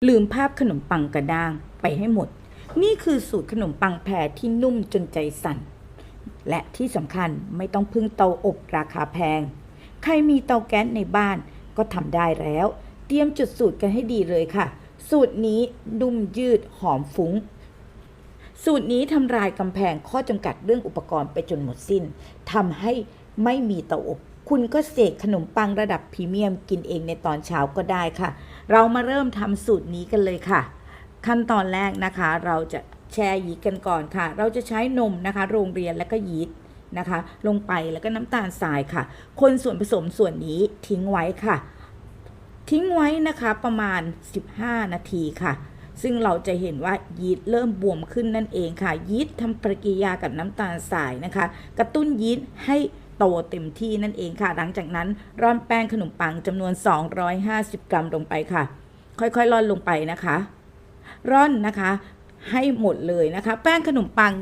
ลืมภาพขนมปังกระด้างไปให้หมดนี่คือสูตรขนมปังแผ่ที่นุ่มจนใจสั่นและที่สำคัญไม่ต้องพึ่งเตาอบราคาแพงใครมีเตาแก๊สในบ้านก็ทำได้แล้วเตรียมจุดสูตรกันให้ดีเลยค่ะสูตรนี้นุ่มยืดหอมฟุ้งสูตรนี้ทำลายกำแพงข้อจำกัดเรื่องอุปกรณ์ไปจนหมดสิ้นทำให้ไม่มีเตาอบคุณก็เสกขนมปังระดับพรีเมียมกินเองในตอนเช้าก็ได้ค่ะเรามาเริ่มทำสูตรนี้กันเลยค่ะขั้นตอนแรกนะคะเราจะแช่ยีสต์กันก่อนค่ะเราจะใช้นมนะคะโรงเรียนและก็ยีสต์นะคะลงไปแล้วก็น้ำตาลทรายค่ะคนส่วนผสมส่วนนี้ทิ้งไว้ค่ะทิ้งไว้นะคะประมาณ15นาทีค่ะซึ่งเราจะเห็นว่ายีสต์เริ่มบวมขึ้นนั่นเองค่ะยีสต์ทำปฏิกิริยากับน้ำตาลทรายนะคะกระตุ้นยีสต์ให้โตเต็มที่นั่นเองค่ะหลังจากนั้นร่อนแป้งขนมปังจำนวน250 กรัมลงไปค่ะค่อยๆร่อนลงไปนะคะร่อนนะคะให้หมดเลยนะคะแป้งขนมปัง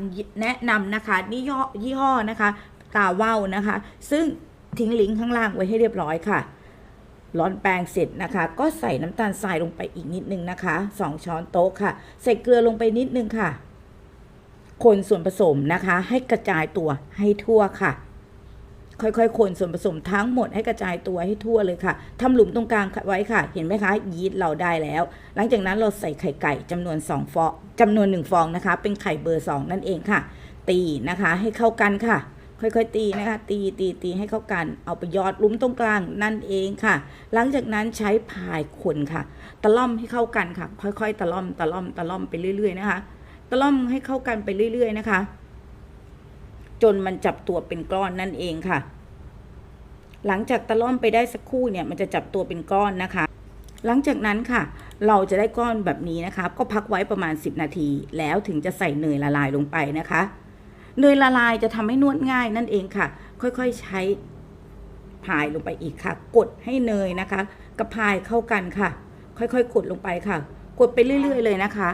แนะนำนะคะยี่ห้อนะคะกาว่าวนะคะซึ่งทิ้งลิงก์ข้างล่างไว้ให้เรียบร้อยค่ะร่อนแป้งเสร็จนะคะก็ใส่น้ำตาลทรายลงไปอีกนิดนึงนะคะ2 ช้อนโต๊ะค่ะใส่เกลือลงไปนิดนึงค่ะคนส่วนผสมนะคะให้กระจายตัวให้ทั่วค่ะค่อยๆคนส่วนผสมทั้งหมดให้กระจายตัวให้ทั่วเลยค่ะทำหลุมตรงกลางไว้ค่ะเห็นไหมคะยีสต์เราได้แล้วหลังจากนั้นเราใส่ไข่ไก่จำนวน2 ฟองจำนวน1 ฟองนะคะเป็นไข่เบอร์2นั่นเองค่ะตีนะคะให้เข้ากันค่ะค่อยๆตีนะคะตีให้เข้ากันเอาไปยอดหลุมตรงกลางนั่นเองค่ะหลังจากนั้นใช้พายคนค่ะตะล่อมให้เข้ากันค่ะค่อยๆตะล่อมไปเรื่อยๆนะคะตะล่อมให้เข้ากันไปเรื่อยๆนะคะจนมันจับตัวเป็นก้อนนั่นเองค่ะหลังจากตะล่อมไปได้สักครู่เนี่ยมันจะจับตัวเป็นก้อนนะคะหลังจากนั้นค่ะเราจะได้ก้อนแบบนี้นะคะก็พักไว้ประมาณ10นาทีแล้วถึงจะใส่เนยละลายลงไปนะคะเนยละลายจะทำให้นวดง่ายนั่นเองค่ะค่อยๆใช้พายลงไปอีกค่ะกดให้เนยนะคะกับพายเข้ากันค่ะค่อยๆกดลงไปค่ะกดไปเรื่อยๆเลยนะคะ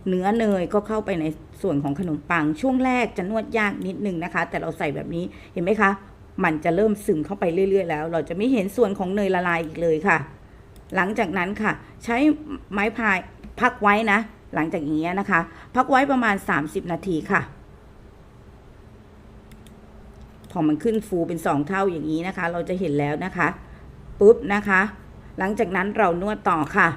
เนื้อเนยก็เข้าไปในส่วนของขนมปังช่วงแรกจะนวดยากนิดนึงนะคะแต่เราใส่แบบนี้เห็นไหมคะมันจะเริ่มซึมเข้าไปเรื่อยๆแล้วเราจะไม่เห็นส่วนของเนยละลายอีกเลยค่ะหลังจากนั้นค่ะใช้ไม้พายพักไว้นะหลังจากอย่างนี้นะคะพักไว้ประมาณ30นาทีค่ะพอมันขึ้นฟูเป็น2 เท่าอย่างนี้นะคะเราจะเห็นแล้วนะคะปุ๊บนะคะหลังจากนั้นเรานวดต่อค่ะ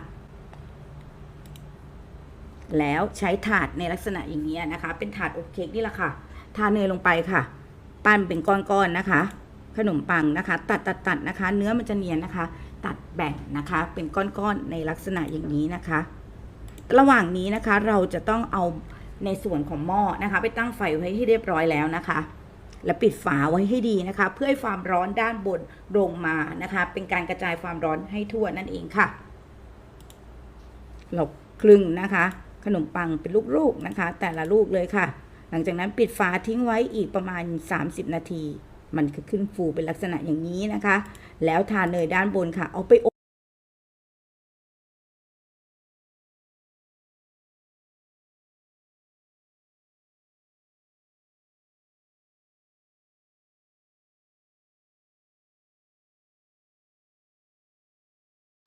แล้วใช้ถาดในลักษณะอย่างนี้นะคะเป็นถาดอบเค้กนี่แหละค่ะทาเนยลงไปค่ะปั้นเป็นก้อนๆนะคะขนมปังนะคะตัดนะคะเนื้อมันจะเนียนนะคะตัดแบ่งนะคะเป็นก้อนๆในลักษณะอย่างนี้นะคะระหว่างนี้นะคะเราจะต้องเอาในส่วนของหม้อนะคะไปตั้งไฟไว้ให้เรียบร้อยแล้วนะคะและปิดฝาไว้ให้ดีนะคะเพื่อให้ความร้อนด้านบนลงมานะคะเป็นการกระจายความร้อนให้ทั่วนั่นเองค่ะเราคลึงนะคะขนมปังเป็นลูกๆนะคะแต่ละลูกเลยค่ะหลังจากนั้นปิดฝาทิ้งไว้อีกประมาณ30นาทีมันจะขึ้นฟูเป็นลักษณะอย่างนี้นะคะแล้วทาเนยด้านบนค่ะเอาไปอ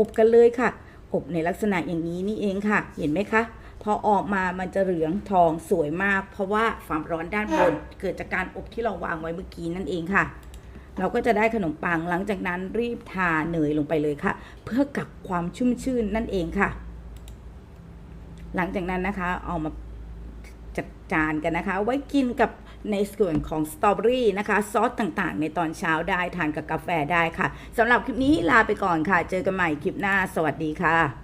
บกันเลยค่ะอบในลักษณะอย่างนี้นี่เองค่ะเห็นไหมคะพอออกมามันจะเหลืองทองสวยมากเพราะว่าความร้อนด้านบนเกิดจากการอบที่เราวางไว้เมื่อกี้นั่นเองค่ะเราก็จะได้ขนมปังหลังจากนั้นรีบทาเนยลงไปเลยค่ะเพื่อกักความชุ่มชื่นนั่นเองค่ะหลังจากนั้นนะคะเอามาจัดจานกันนะคะไว้กินกับในส่วนของสตรอเบอรี่นะคะซอสต่างๆในตอนเช้าได้ทานกับกาแฟได้ค่ะสำหรับคลิปนี้ลาไปก่อนค่ะเจอกันใหม่คลิปหน้าสวัสดีค่ะ